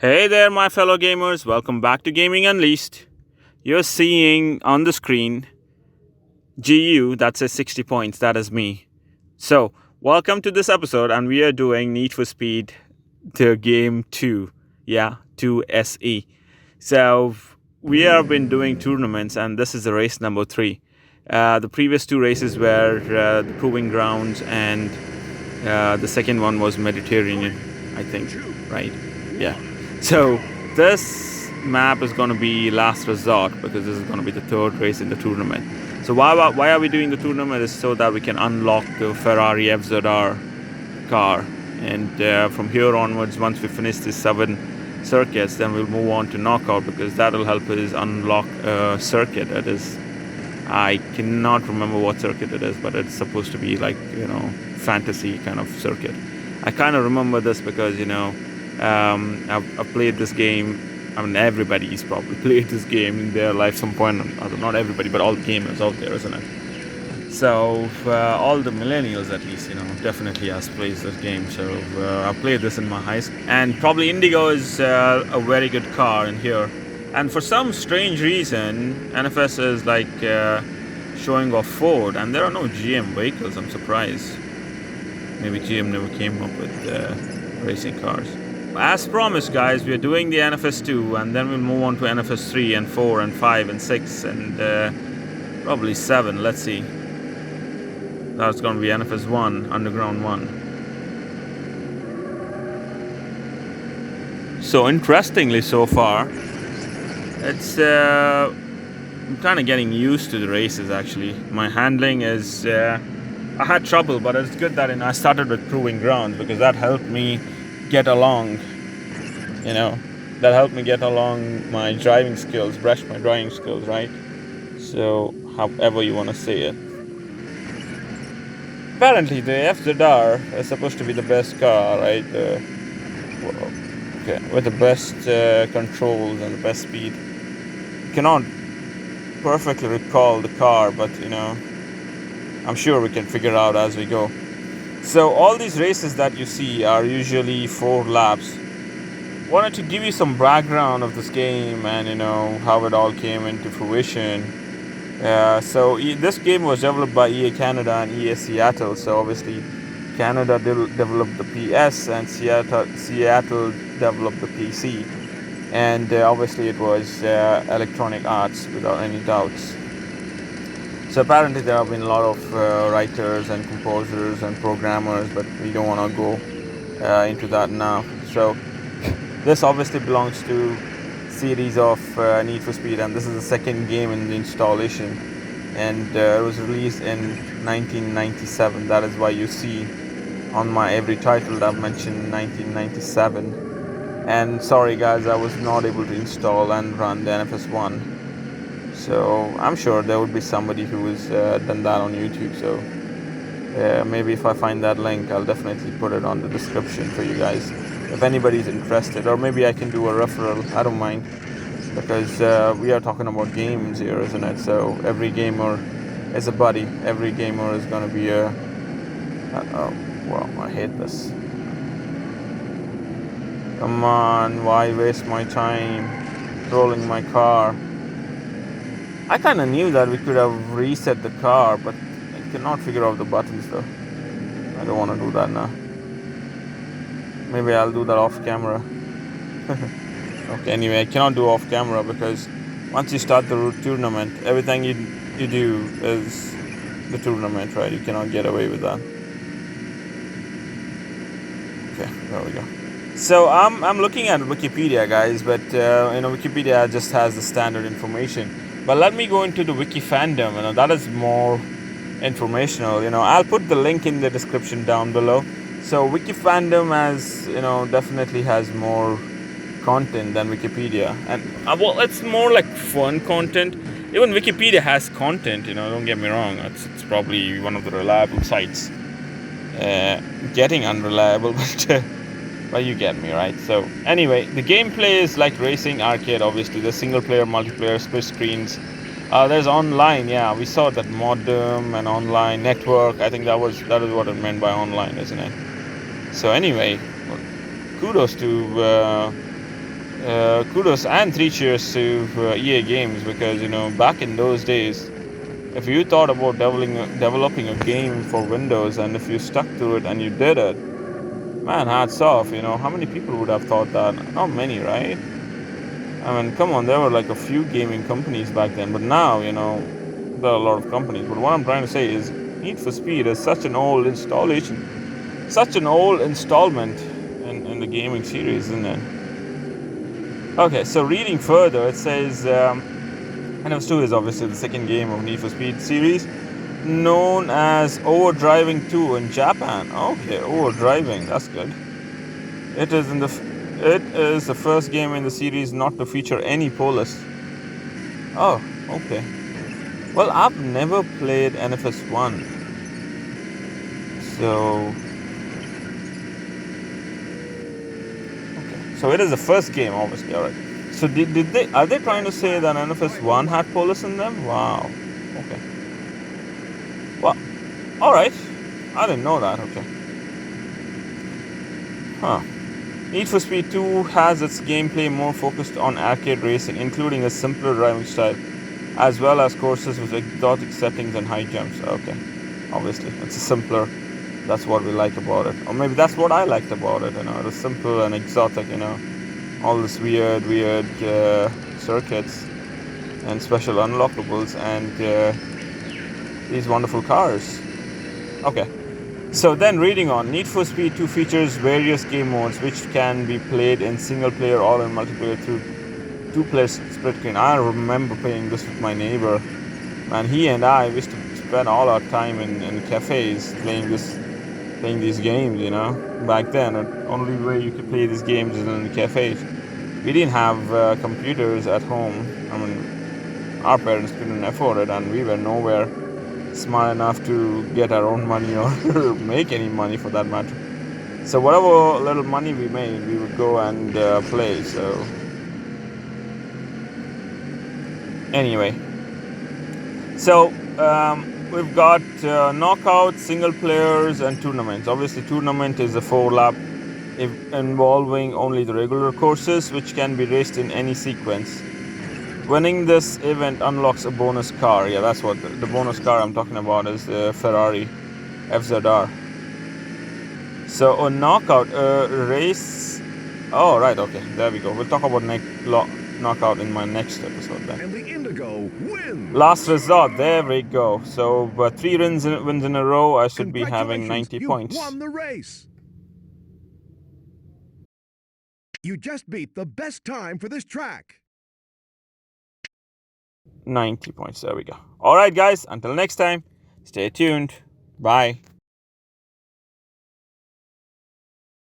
Hey there, my fellow gamers. Welcome back to Gaming Unleashed. You're seeing on the screen GU, that says 60 points. That is me. So, welcome to this episode, and we are doing Need for Speed, the game 2. Yeah, 2 SE. So, we have been doing tournaments, and this is the race number 3. The previous 2 races were the Proving Grounds, and the second one was Mediterranean, I think. Right? Yeah. So this map is going to be last resort because this is going to be the third race in the tournament. So why are we doing the tournament is so that we can unlock the Ferrari FZR car. And from here onwards, once we finish these 7 circuits, then we'll move on to knockout because that will help us unlock a circuit. It is, I cannot remember what circuit it is, but it's supposed to be like, fantasy kind of circuit. I kind of remember this because, I've played this game. I mean, everybody's probably played this game in their life some point. Not everybody, but all gamers out there, isn't it? So all the millennials, at least, definitely has played this game. So I played this in my high school, and probably Indigo is a very good car in here. And for some strange reason, NFS is like showing off Ford, and there are no GM vehicles. I'm surprised. Maybe GM never came up with racing cars. As promised, guys, we are doing the NFS 2, and then we'll move on to NFS 3 and 4 and 5 and 6 and probably 7. Let's see. That's going to be NFS 1, Underground 1. So interestingly, so far, it's I'm kind of getting used to the races. Actually, my handling is. I had trouble, but it's good that I started with Proving Grounds because that helped me get along, that helped me get along my driving skills, brush my driving skills, right? So, however you want to say it. Apparently, the FZR is supposed to be the best car, right? With the best controls and the best speed. Cannot perfectly recall the car, but I'm sure we can figure out as we go. So all these races that you see are usually 4 laps. Wanted to give you some background of this game and how it all came into fruition. So this game was developed by EA Canada and EA Seattle. So obviously Canada developed the PS and Seattle developed the PC. And obviously it was Electronic Arts without any doubts. So apparently there have been a lot of writers and composers and programmers, but we don't want to go into that now. So this obviously belongs to series of Need for Speed, and this is the second game in the installation, and it was released in 1997. That is why you see on my every title that I've mentioned 1997. And sorry guys, I was not able to install and run the NFS 1. So I'm sure there would be somebody who has done that on YouTube. So maybe if I find that link, I'll definitely put it on the description for you guys. If anybody's interested, or maybe I can do a referral. I don't mind, because we are talking about games here, isn't it? So every gamer is a buddy. Every gamer is going to be a... well, I hate this. Come on, why waste my time rolling my car? I kind of knew that we could have reset the car, but I cannot figure out the buttons though. I don't want to do that now. Maybe I'll do that off camera. Okay, anyway, I cannot do off camera because once you start the tournament, everything you do is the tournament, right? You cannot get away with that. Okay, there we go. So I'm looking at Wikipedia, guys, but Wikipedia just has the standard information. But let me go into the wiki fandom, that is more informational. I'll put the link in the description down below. So wiki fandom definitely has more content than Wikipedia, and well, it's more like fun content. Even Wikipedia has content, don't get me wrong. It's probably one of the reliable sites. Getting unreliable, but you get me, right? So anyway, the gameplay is like racing arcade. Obviously, the single player, multiplayer, split screens. There's online, yeah. We saw that modem and online network. I think that is what it meant by online, isn't it? So anyway, kudos to kudos and 3 cheers to EA Games, because back in those days, if you thought about developing a game for Windows, and if you stuck to it and you did it, man, hats off. How many people would have thought that? Not many, right? I mean, come on, there were like a few gaming companies back then, but now, there are a lot of companies. But what I'm trying to say is, Need for Speed is such an old installment in the gaming series, isn't it? Okay, so reading further, it says NFS 2 is obviously the second game of Need for Speed series, known as Overdriving 2 in Japan. Okay, Overdriving, that's good. It is the first game in the series not to feature any police. Oh, okay. Well, I've never played NFS 1. So it is the first game, obviously. Alright. So are they trying to say that NFS 1 had police in them? Wow. Okay. Well, alright. I didn't know that. Okay. Huh. Need for Speed 2 has its gameplay more focused on arcade racing, including a simpler driving style, as well as courses with exotic settings and high jumps. Okay. Obviously, it's simpler. That's what we like about it. Or maybe that's what I liked about it, it was simple and exotic, all this weird circuits and special unlockables and these wonderful cars. Okay, so then reading on, Need for Speed 2 features various game modes which can be played in single player or in multiplayer through 2-player split screen. I remember playing this with my neighbor, and he and I used to spend all our time in cafes playing these games, back then. The only way you could play these games is in the cafes. We didn't have computers at home. I mean, our parents couldn't afford it, and we were nowhere smart enough to get our own money or make any money for that matter. So whatever little money we made, we would go and play. So anyway, so we've got knockouts, single players, and tournaments. Obviously, tournament is a 4-lap involving only the regular courses, which can be raced in any sequence. Winning this event unlocks a bonus car. Yeah, that's what the bonus car I'm talking about is the Ferrari FZR. So a knockout race. Oh, right. Okay, there we go. We'll talk about knockout in my next episode then. And the Indigo wins. Last resort. There we go. So 3 wins in a row. I should be having 90 points. You won the race. You just beat the best time for this track. 90 points. There we go. All right, guys. Until next time, stay tuned. Bye.